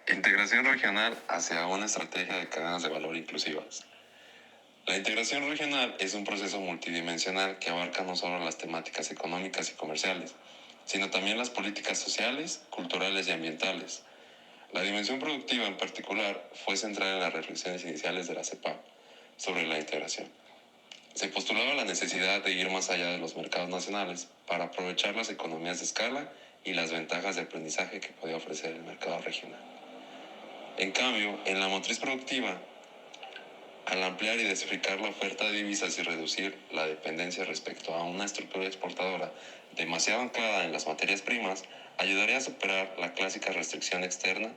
Integración regional hacia una estrategia de cadenas de valor inclusivas. La integración regional es un proceso multidimensional que abarca no solo las temáticas económicas y comerciales, sino también las políticas sociales, culturales y ambientales. La dimensión productiva en particular fue central en las reflexiones iniciales de la CEPAP sobre la integración. Se postulaba la necesidad de ir más allá de los mercados nacionales para aprovechar las economías de escala y las ventajas de aprendizaje que podía ofrecer el mercado regional. En cambio, en la matriz productiva, al ampliar y diversificar la oferta de divisas y reducir la dependencia respecto a una estructura exportadora demasiado anclada en las materias primas, ayudaría a superar la clásica restricción externa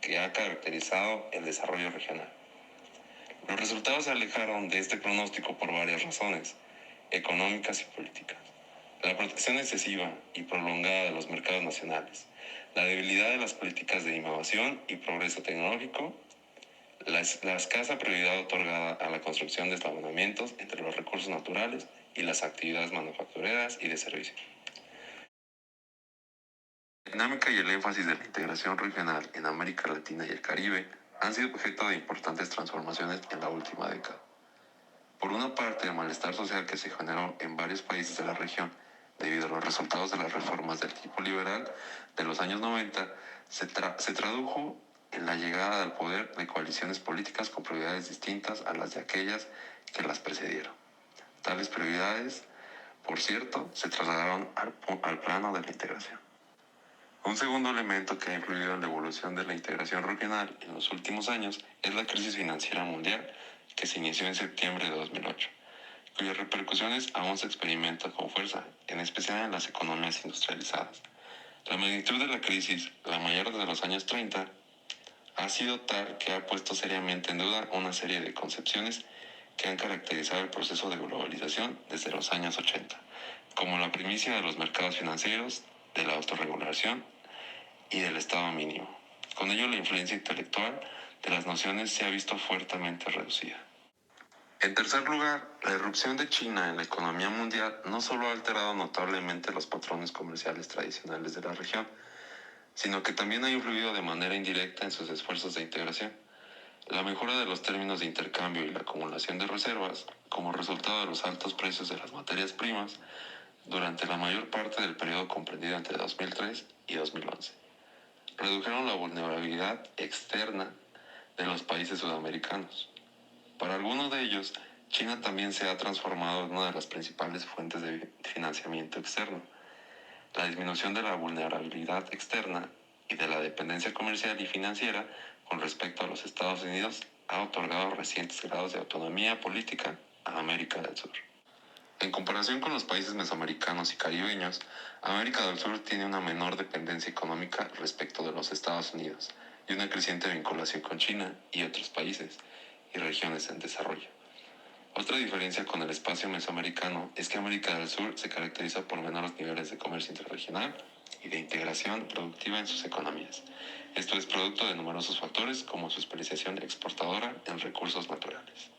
que ha caracterizado el desarrollo regional. Los resultados se alejaron de este pronóstico por varias razones, económicas y políticas. La protección excesiva y prolongada de los mercados nacionales, la debilidad de las políticas de innovación y progreso tecnológico, la escasa prioridad otorgada a la construcción de eslabonamientos entre los recursos naturales y las actividades manufactureras y de servicio. La dinámica y el énfasis de la integración regional en América Latina y el Caribe han sido objeto de importantes transformaciones en la última década. Por una parte, el malestar social que se generó en varios países de la región debido a los resultados de las reformas del tipo liberal de los años 90 se tradujo en la llegada al poder de coaliciones políticas con prioridades distintas a las de aquellas que las precedieron. Tales prioridades, por cierto, se trasladaron al plano de la integración. Un segundo elemento que ha influido en la evolución de la integración regional en los últimos años es la crisis financiera mundial que se inició en septiembre de 2008, cuyas repercusiones aún se experimentan con fuerza, en especial en las economías industrializadas. La magnitud de la crisis, la mayor desde los años 30, ha sido tal que ha puesto seriamente en duda una serie de concepciones que han caracterizado el proceso de globalización desde los años 80, como la primicia de los mercados financieros, de la autorregulación y del Estado mínimo. Con ello, la influencia intelectual de las naciones se ha visto fuertemente reducida. En tercer lugar, la irrupción de China en la economía mundial no solo ha alterado notablemente los patrones comerciales tradicionales de la región, sino que también ha influido de manera indirecta en sus esfuerzos de integración. La mejora de los términos de intercambio y la acumulación de reservas, como resultado de los altos precios de las materias primas, durante la mayor parte del periodo comprendido entre 2003 y 2011, redujeron la vulnerabilidad externa de los países sudamericanos. Para algunos de ellos, China también se ha transformado en una de las principales fuentes de financiamiento externo. La disminución de la vulnerabilidad externa y de la dependencia comercial y financiera con respecto a los Estados Unidos ha otorgado recientes grados de autonomía política a América del Sur. En comparación con los países mesoamericanos y caribeños, América del Sur tiene una menor dependencia económica respecto de los Estados Unidos y una creciente vinculación con China y otros países y regiones en desarrollo. Otra diferencia con el espacio mesoamericano es que América del Sur se caracteriza por menores niveles de comercio interregional y de integración productiva en sus economías. Esto es producto de numerosos factores como su especialización exportadora en recursos naturales.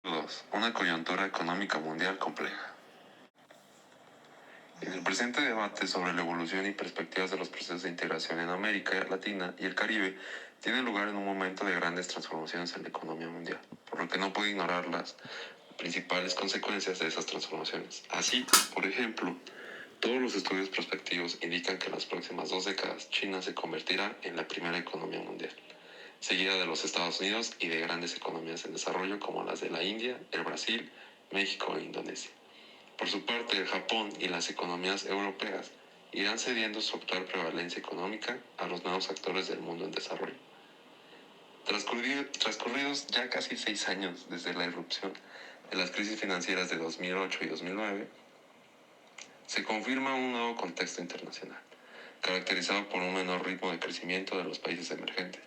Dos, una coyuntura económica mundial compleja. En el presente debate sobre la evolución y perspectivas de los procesos de integración en América Latina y el Caribe tiene lugar en un momento de grandes transformaciones en la economía mundial, por lo que no puede ignorar las principales consecuencias de esas transformaciones. Así, por ejemplo, todos los estudios prospectivos indican que en las próximas 2 décadas China se convertirá en la primera economía mundial, seguida de los Estados Unidos y de grandes economías en desarrollo como las de la India, el Brasil, México e Indonesia. Por su parte, el Japón y las economías europeas irán cediendo su actual prevalencia económica a los nuevos actores del mundo en desarrollo. Transcurridos ya casi 6 años desde la irrupción de las crisis financieras de 2008 y 2009, se confirma un nuevo contexto internacional, caracterizado por un menor ritmo de crecimiento de los países emergentes,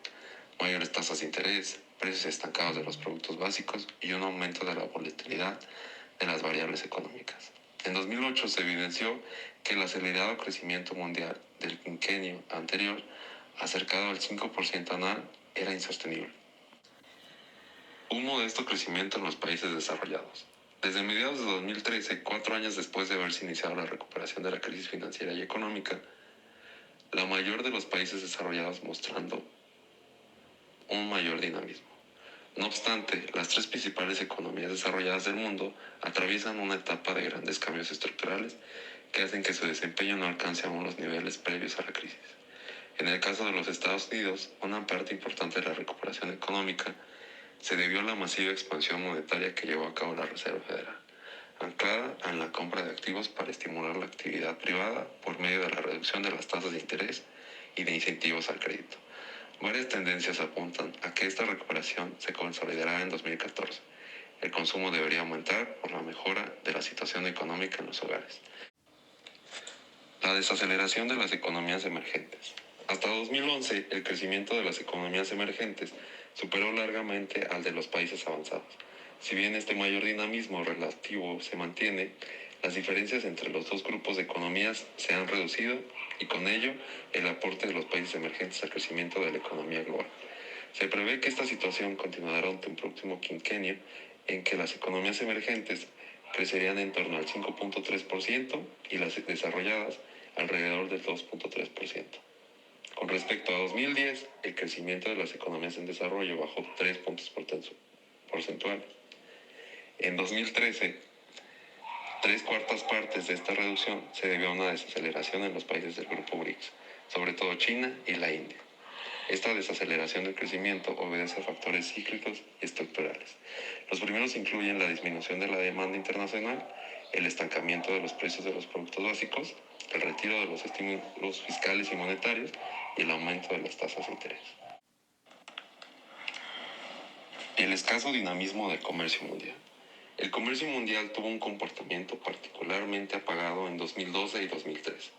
mayores tasas de interés, precios estancados de los productos básicos y un aumento de la volatilidad de las variables económicas. En 2008 se evidenció que el acelerado crecimiento mundial del quinquenio anterior, acercado al 5% anual, era insostenible. Un modesto crecimiento en los países desarrollados. Desde mediados de 2013, 4 años después de haberse iniciado la recuperación de la crisis financiera y económica, la mayor de los países desarrollados mostrando un mayor dinamismo. No obstante, las 3 principales economías desarrolladas del mundo atraviesan una etapa de grandes cambios estructurales que hacen que su desempeño no alcance aún los niveles previos a la crisis. En el caso de los Estados Unidos, una parte importante de la recuperación económica se debió a la masiva expansión monetaria que llevó a cabo la Reserva Federal, anclada en la compra de activos para estimular la actividad privada por medio de la reducción de las tasas de interés y de incentivos al crédito. Varias tendencias apuntan a que esta recuperación se consolidará en 2014. El consumo debería aumentar por la mejora de la situación económica en los hogares. La desaceleración de las economías emergentes. Hasta 2011, el crecimiento de las economías emergentes superó largamente al de los países avanzados. Si bien este mayor dinamismo relativo se mantiene, las diferencias entre los dos grupos de economías se han reducido y con ello el aporte de los países emergentes al crecimiento de la economía global. Se prevé que esta situación continuará durante un próximo quinquenio en que las economías emergentes crecerían en torno al 5.3% y las desarrolladas alrededor del 2.3%. Con respecto a 2010, el crecimiento de las economías en desarrollo bajó 3 puntos porcentuales. En 2013, 3/4 partes de esta reducción se debió a una desaceleración en los países del grupo BRICS, sobre todo China y la India. Esta desaceleración del crecimiento obedece a factores cíclicos y estructurales. Los primeros incluyen la disminución de la demanda internacional, el estancamiento de los precios de los productos básicos, el retiro de los estímulos fiscales y monetarios y el aumento de las tasas de interés. El escaso dinamismo del comercio mundial. El comercio mundial tuvo un comportamiento particularmente apagado en 2012 y 2013,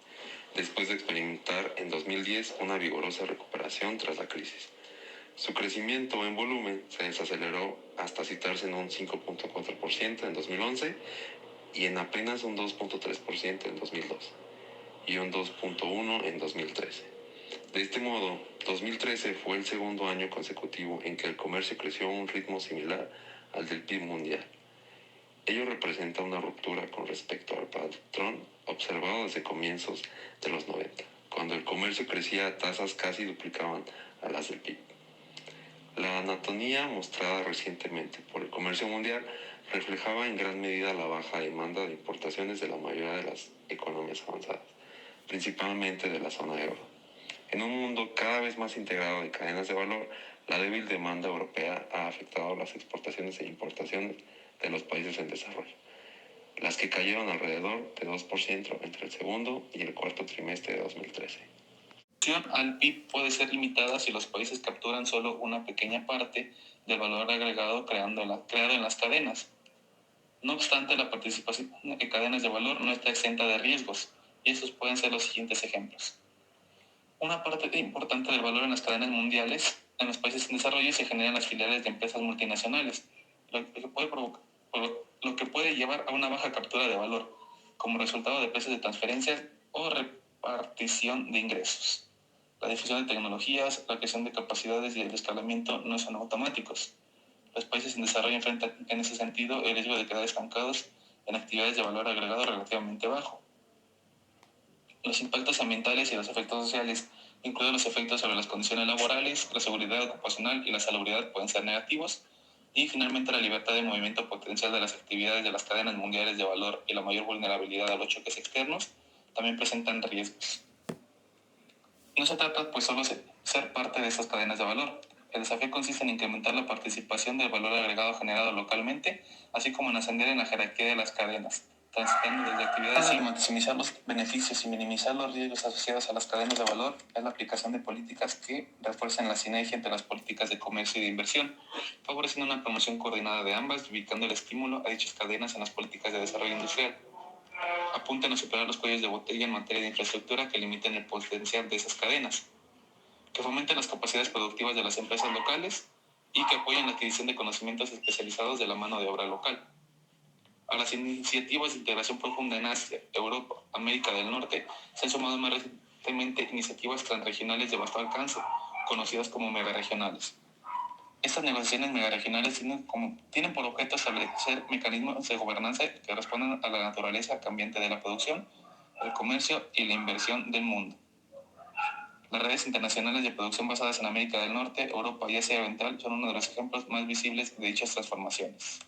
después de experimentar en 2010 una vigorosa recuperación tras la crisis. Su crecimiento en volumen se desaceleró hasta citarse en un 5.4% en 2011 y en apenas un 2.3% en 2012 y un 2.1% en 2013. De este modo, 2013 fue el segundo año consecutivo en que el comercio creció a un ritmo similar al del PIB mundial. Ello representa una ruptura con respecto al patrón observado desde comienzos de los 90, cuando el comercio crecía a tasas casi duplicaban a las del PIB. La anatomía mostrada recientemente por el comercio mundial reflejaba en gran medida la baja demanda de importaciones de la mayoría de las economías avanzadas, principalmente de la zona euro. En un mundo cada vez más integrado de cadenas de valor, la débil demanda europea ha afectado las exportaciones e importaciones de los países en desarrollo, las que cayeron alrededor de 2% entre el segundo y el cuarto trimestre de 2013. La participación al PIB puede ser limitada si los países capturan solo una pequeña parte del valor agregado creado en las cadenas. No obstante, la participación en cadenas de valor no está exenta de riesgos, y estos pueden ser los siguientes ejemplos. Una parte importante del valor en las cadenas mundiales en los países en desarrollo se genera en las filiales de empresas multinacionales, lo que puede llevar a una baja captura de valor, como resultado de precios de transferencias o repartición de ingresos. La difusión de tecnologías, la creación de capacidades y el escalamiento no son automáticos. Los países en desarrollo enfrentan en ese sentido el riesgo de quedar estancados en actividades de valor agregado relativamente bajo. Los impactos ambientales y los efectos sociales, incluidos los efectos sobre las condiciones laborales, la seguridad ocupacional y la salubridad, pueden ser negativos. Y finalmente, la libertad de movimiento potencial de las actividades de las cadenas mundiales de valor y la mayor vulnerabilidad a los choques externos también presentan riesgos. No se trata pues solo de ser parte de estas cadenas de valor. El desafío consiste en incrementar la participación del valor agregado generado localmente, así como en ascender en la jerarquía de las cadenas, transitando desde actividades para maximizar los beneficios y minimizar los riesgos asociados a las cadenas de valor. Es la aplicación de políticas que refuerzan la sinergia entre las políticas de comercio y de inversión, favoreciendo una promoción coordinada de ambas y ubicando el estímulo a dichas cadenas en las políticas de desarrollo industrial. Apuntan a superar los cuellos de botella en materia de infraestructura que limiten el potencial de esas cadenas. que fomenten las capacidades productivas de las empresas locales y que apoyen la adquisición de conocimientos especializados de la mano de obra local. A las iniciativas de integración profunda en Asia, Europa, América del Norte, se han sumado más recientemente iniciativas transregionales de vasto alcance, conocidas como megaregionales. Estas negociaciones megaregionales tienen por objeto establecer mecanismos de gobernanza que respondan a la naturaleza cambiante de la producción, el comercio y la inversión del mundo. Las redes internacionales de producción basadas en América del Norte, Europa y Asia Oriental son uno de los ejemplos más visibles de dichas transformaciones.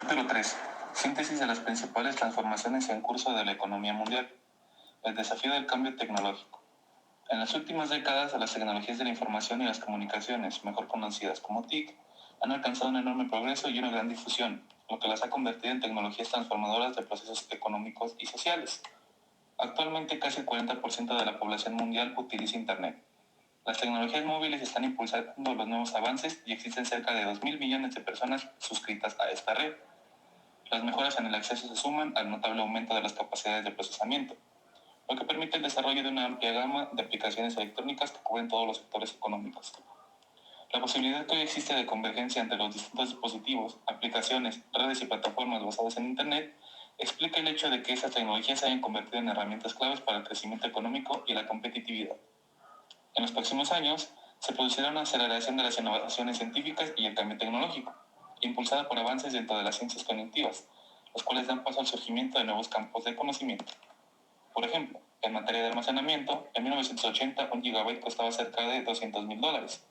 Capítulo 3. Síntesis de las principales transformaciones en curso de la economía mundial. El desafío del cambio tecnológico. En las últimas décadas, las tecnologías de la información y las comunicaciones, mejor conocidas como TIC, han alcanzado un enorme progreso y una gran difusión, lo que las ha convertido en tecnologías transformadoras de procesos económicos y sociales. Actualmente, casi el 40% de la población mundial utiliza Internet. Las tecnologías móviles están impulsando los nuevos avances y existen cerca de 2.000 millones de personas suscritas a esta red. Las mejoras en el acceso se suman al notable aumento de las capacidades de procesamiento, lo que permite el desarrollo de una amplia gama de aplicaciones electrónicas que cubren todos los sectores económicos. La posibilidad que hoy existe de convergencia entre los distintos dispositivos, aplicaciones, redes y plataformas basadas en Internet explica el hecho de que esas tecnologías se hayan convertido en herramientas claves para el crecimiento económico y la competitividad. En los próximos años, se producirá una aceleración de las innovaciones científicas y el cambio tecnológico, impulsada por avances dentro de las ciencias cognitivas, los cuales dan paso al surgimiento de nuevos campos de conocimiento. Por ejemplo, en materia de almacenamiento, en 1980 un gigabyte costaba cerca de $200,000,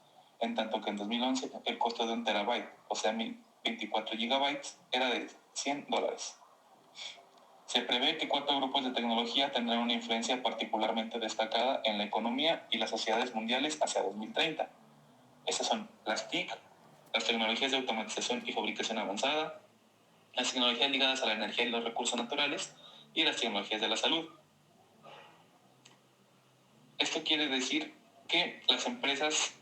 en tanto que en 2011 el costo de un terabyte, o sea 1024 gigabytes, era de $100. Se prevé que 4 grupos de tecnología tendrán una influencia particularmente destacada en la economía y las sociedades mundiales hacia 2030. Esas son las TIC, las tecnologías de automatización y fabricación avanzada, las tecnologías ligadas a la energía y los recursos naturales y las tecnologías de la salud. Esto quiere decir que las empresas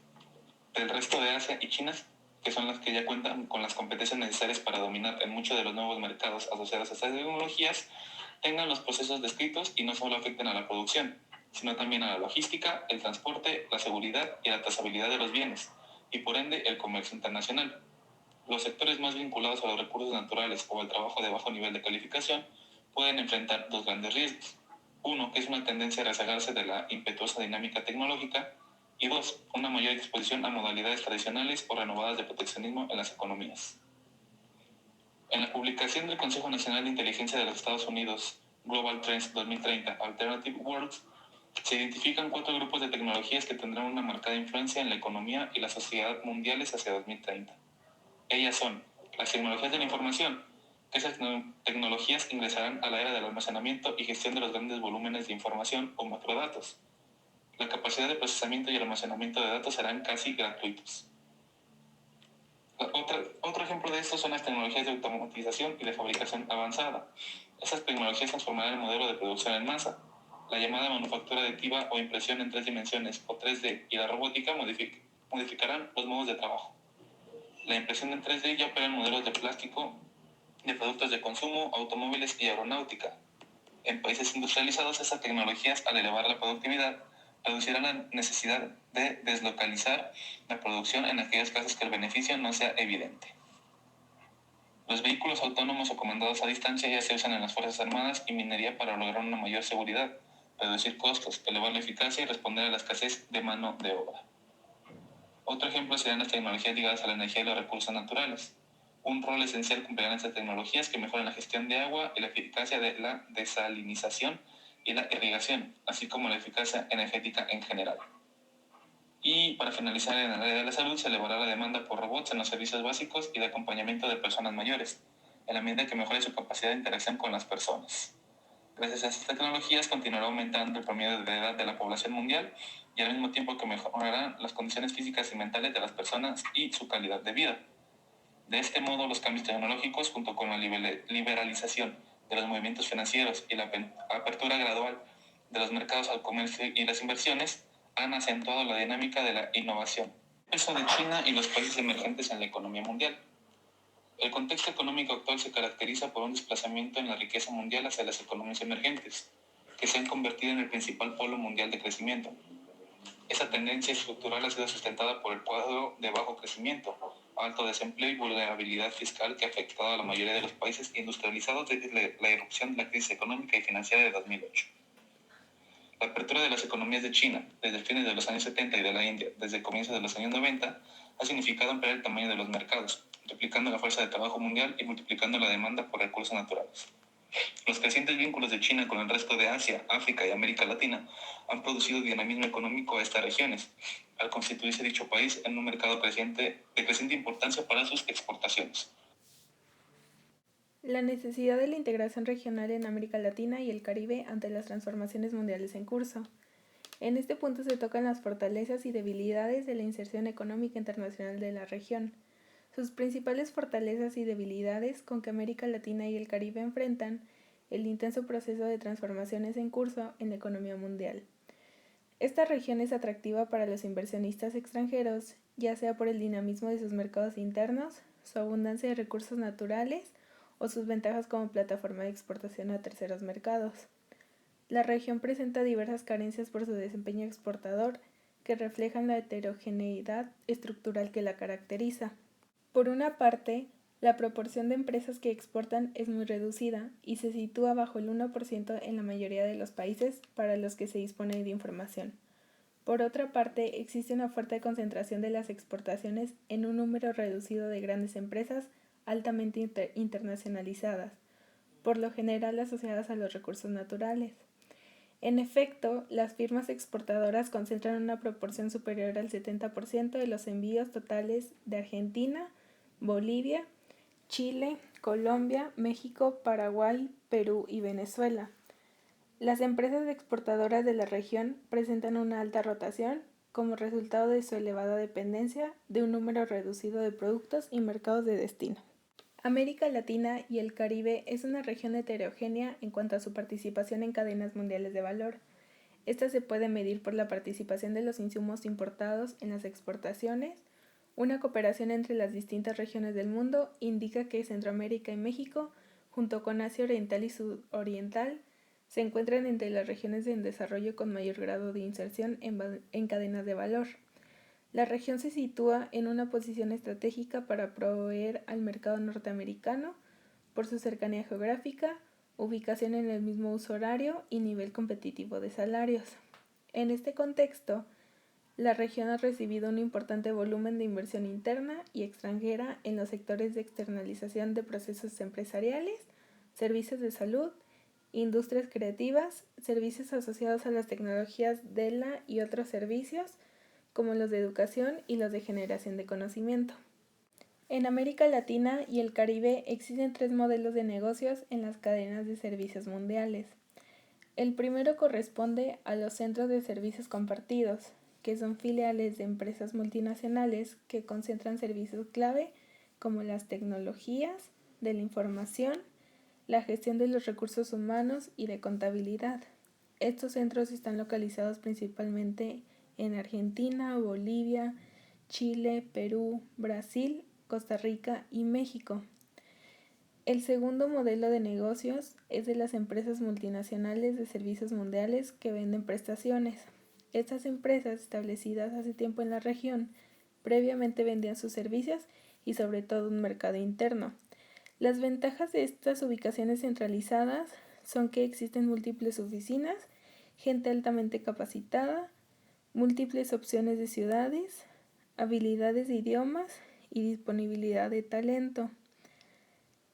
del resto de Asia y China, que son las que ya cuentan con las competencias necesarias para dominar en muchos de los nuevos mercados asociados a estas tecnologías, tengan los procesos descritos y no solo afecten a la producción, sino también a la logística, el transporte, la seguridad y la trazabilidad de los bienes, y por ende el comercio internacional. Los sectores más vinculados a los recursos naturales o al trabajo de bajo nivel de calificación pueden enfrentar dos grandes riesgos. Uno, que es una tendencia a rezagarse de la impetuosa dinámica tecnológica, y dos, una mayor exposición a modalidades tradicionales o renovadas de proteccionismo en las economías. En la publicación del Consejo Nacional de Inteligencia de los Estados Unidos, Global Trends 2030 Alternative Worlds, se identifican 4 grupos de tecnologías que tendrán una marcada influencia en la economía y la sociedad mundiales hacia 2030. Ellas son las tecnologías de la información, que esas tecnologías ingresarán a la era del almacenamiento y gestión de los grandes volúmenes de información o macrodatos. La capacidad de procesamiento y el almacenamiento de datos serán casi gratuitos. Otro ejemplo de esto son las tecnologías de automatización y de fabricación avanzada. Estas tecnologías transformarán el modelo de producción en masa. La llamada manufactura aditiva o impresión en 3 dimensiones o 3D y la robótica modificarán los modos de trabajo. La impresión en 3D ya opera en modelos de plástico, de productos de consumo, automóviles y aeronáutica. En países industrializados, estas tecnologías, al elevar la productividad, reducirán la necesidad de deslocalizar la producción en aquellos casos que el beneficio no sea evidente. Los vehículos autónomos o comandados a distancia ya se usan en las Fuerzas Armadas y minería para lograr una mayor seguridad, reducir costos, elevar la eficacia y responder a la escasez de mano de obra. Otro ejemplo serían las tecnologías ligadas a la energía y los recursos naturales. Un rol esencial cumplirán estas tecnologías que mejoran la gestión de agua y la eficacia de la desalinización y la irrigación, así como la eficacia energética en general. Y para finalizar, en el área de la salud se elevará la demanda por robots en los servicios básicos y de acompañamiento de personas mayores, en la medida que mejore su capacidad de interacción con las personas. Gracias a estas tecnologías continuará aumentando el promedio de edad de la población mundial y al mismo tiempo que mejorarán las condiciones físicas y mentales de las personas y su calidad de vida. De este modo, los cambios tecnológicos, junto con la liberalización de los movimientos financieros y la apertura gradual de los mercados al comercio y las inversiones, han acentuado la dinámica de la innovación. El peso de China y los países emergentes en la economía mundial. El contexto económico actual se caracteriza por un desplazamiento en la riqueza mundial hacia las economías emergentes, que se han convertido en el principal polo mundial de crecimiento. Esa tendencia estructural ha sido sustentada por el cuadro de bajo crecimiento, alto desempleo y vulnerabilidad fiscal que ha afectado a la mayoría de los países industrializados desde la irrupción de la crisis económica y financiera de 2008. La apertura de las economías de China, desde el fines de los años 70 y de la India, desde comienzos de los años 90, ha significado ampliar el tamaño de los mercados, replicando la fuerza de trabajo mundial y multiplicando la demanda por recursos naturales. Los crecientes vínculos de China con el resto de Asia, África y América Latina han producido dinamismo económico a estas regiones, al constituirse dicho país en un mercado de creciente importancia para sus exportaciones. La necesidad de la integración regional en América Latina y el Caribe ante las transformaciones mundiales en curso. En este punto se tocan las fortalezas y debilidades de la inserción económica internacional de la región. Sus principales fortalezas y debilidades con que América Latina y el Caribe enfrentan el intenso proceso de transformaciones en curso en la economía mundial. Esta región es atractiva para los inversionistas extranjeros, ya sea por el dinamismo de sus mercados internos, su abundancia de recursos naturales o sus ventajas como plataforma de exportación a terceros mercados. La región presenta diversas carencias por su desempeño exportador que reflejan la heterogeneidad estructural que la caracteriza. Por una parte, la proporción de empresas que exportan es muy reducida y se sitúa bajo el 1% en la mayoría de los países para los que se dispone de información. Por otra parte, existe una fuerte concentración de las exportaciones en un número reducido de grandes empresas altamente internacionalizadas, por lo general asociadas a los recursos naturales. En efecto, las firmas exportadoras concentran una proporción superior al 70% de los envíos totales de Argentina, Bolivia, Chile, Colombia, México, Paraguay, Perú y Venezuela. Las empresas exportadoras de la región presentan una alta rotación, como resultado de su elevada dependencia de un número reducido de productos y mercados de destino. América Latina y el Caribe es una región heterogénea en cuanto a su participación en cadenas mundiales de valor. Esta se puede medir por la participación de los insumos importados en las exportaciones. Una cooperación entre las distintas regiones del mundo indica que Centroamérica y México, junto con Asia Oriental y Sudoriental, se encuentran entre las regiones en desarrollo con mayor grado de inserción en cadenas de valor. La región se sitúa en una posición estratégica para proveer al mercado norteamericano por su cercanía geográfica, ubicación en el mismo uso horario y nivel competitivo de salarios. En este contexto, la región ha recibido un importante volumen de inversión interna y extranjera en los sectores de externalización de procesos empresariales, servicios de salud, industrias creativas, servicios asociados a las tecnologías de la y otros servicios, como los de educación y los de generación de conocimiento. En América Latina y el Caribe existen 3 modelos de negocios en las cadenas de servicios mundiales. El primero corresponde a los centros de servicios compartidos, que son filiales de empresas multinacionales que concentran servicios clave como las tecnologías de la información, la gestión de los recursos humanos y de contabilidad. Estos centros están localizados principalmente en Argentina, Bolivia, Chile, Perú, Brasil, Costa Rica y México. El segundo modelo de negocios es de las empresas multinacionales de servicios mundiales que venden prestaciones. Estas empresas, establecidas hace tiempo en la región, previamente vendían sus servicios y sobre todo un mercado interno. Las ventajas de estas ubicaciones centralizadas son que existen múltiples oficinas, gente altamente capacitada, múltiples opciones de ciudades, habilidades de idiomas y disponibilidad de talento.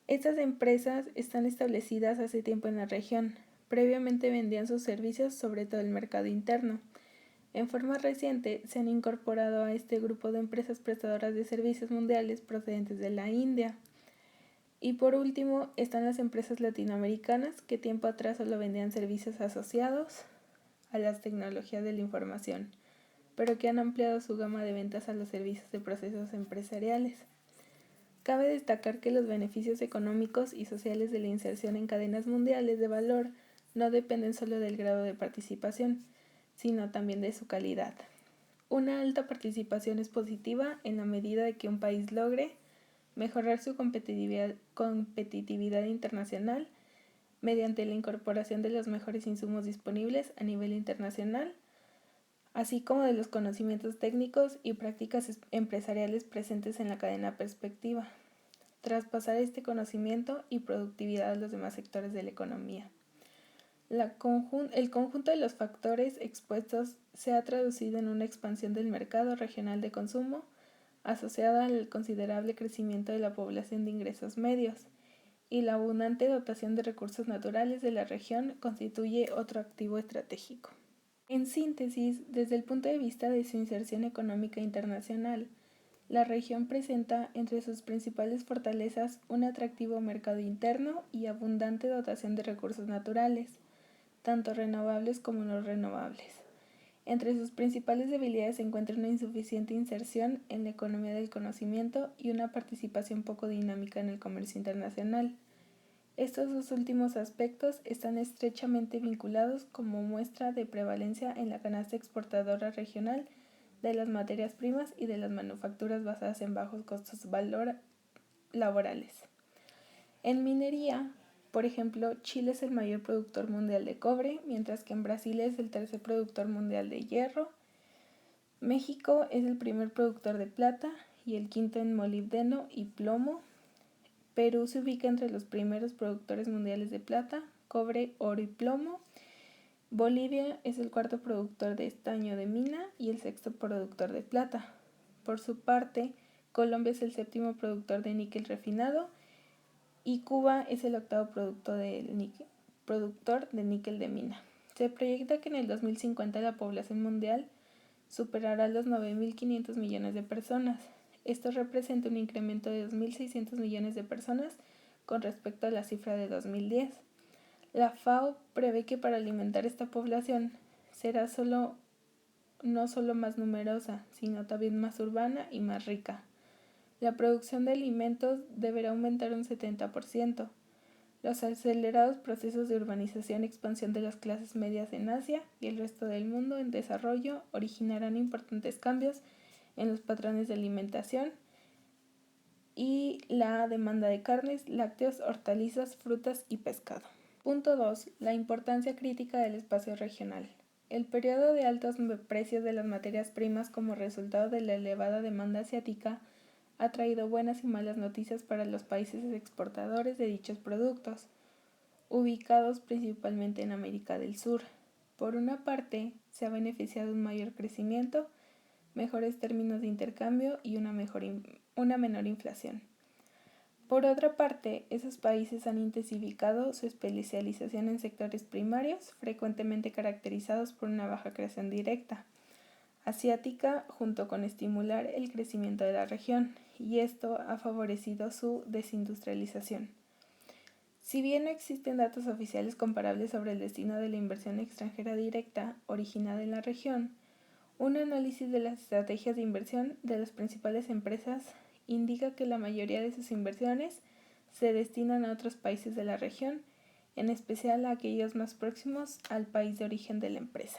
Estas empresas están establecidas hace tiempo en la región. Previamente vendían sus servicios sobre todo el mercado interno. En forma reciente se han incorporado a este grupo de empresas prestadoras de servicios mundiales procedentes de la India. Y por último están las empresas latinoamericanas que tiempo atrás solo vendían servicios asociados a las tecnologías de la información, pero que han ampliado su gama de ventas a los servicios de procesos empresariales. Cabe destacar que los beneficios económicos y sociales de la inserción en cadenas mundiales de valor no dependen solo del grado de participación, sino también de su calidad. Una alta participación es positiva en la medida de que un país logre mejorar su competitividad internacional mediante la incorporación de los mejores insumos disponibles a nivel internacional, así como de los conocimientos técnicos y prácticas empresariales presentes en la cadena perspectiva, traspasar este conocimiento y productividad a los demás sectores de la economía. El conjunto de los factores expuestos se ha traducido en una expansión del mercado regional de consumo asociada al considerable crecimiento de la población de ingresos medios, y la abundante dotación de recursos naturales de la región constituye otro activo estratégico. En síntesis, desde el punto de vista de su inserción económica internacional, la región presenta entre sus principales fortalezas un atractivo mercado interno y abundante dotación de recursos naturales, tanto renovables como no renovables. Entre sus principales debilidades se encuentra una insuficiente inserción en la economía del conocimiento y una participación poco dinámica en el comercio internacional. Estos dos últimos aspectos están estrechamente vinculados como muestra de prevalencia en la canasta exportadora regional de las materias primas y de las manufacturas basadas en bajos costos laborales. En minería, por ejemplo, Chile es el mayor productor mundial de cobre, mientras que en Brasil es el tercer productor mundial de hierro. México es el primer productor de plata y el quinto en molibdeno y plomo. Perú se ubica entre los primeros productores mundiales de plata, cobre, oro y plomo. Bolivia es el cuarto productor de estaño de mina y el sexto productor de plata. Por su parte, Colombia es el séptimo productor de níquel refinado y Cuba es el octavo productor de níquel de mina. Se proyecta que en el 2050 la población mundial superará los 9.500 millones de personas. Esto representa un incremento de 2.600 millones de personas con respecto a la cifra de 2010. La FAO prevé que para alimentar esta población no solo más numerosa, sino también más urbana y más rica. La producción de alimentos deberá aumentar un 70%. Los acelerados procesos de urbanización y expansión de las clases medias en Asia y el resto del mundo en desarrollo originarán importantes cambios en los patrones de alimentación y la demanda de carnes, lácteos, hortalizas, frutas y pescado. Punto 2. La importancia crítica del espacio regional. El periodo de altos precios de las materias primas como resultado de la elevada demanda asiática ha traído buenas y malas noticias para los países exportadores de dichos productos, ubicados principalmente en América del Sur. Por una parte, se ha beneficiado un mayor crecimiento, mejores términos de intercambio y una menor inflación. Por otra parte, esos países han intensificado su especialización en sectores primarios, frecuentemente caracterizados por una baja creación directa asiática, junto con estimular el crecimiento de la región, y esto ha favorecido su desindustrialización. Si bien no existen datos oficiales comparables sobre el destino de la inversión extranjera directa originada en la región, un análisis de las estrategias de inversión de las principales empresas indica que la mayoría de sus inversiones se destinan a otros países de la región, en especial a aquellos más próximos al país de origen de la empresa.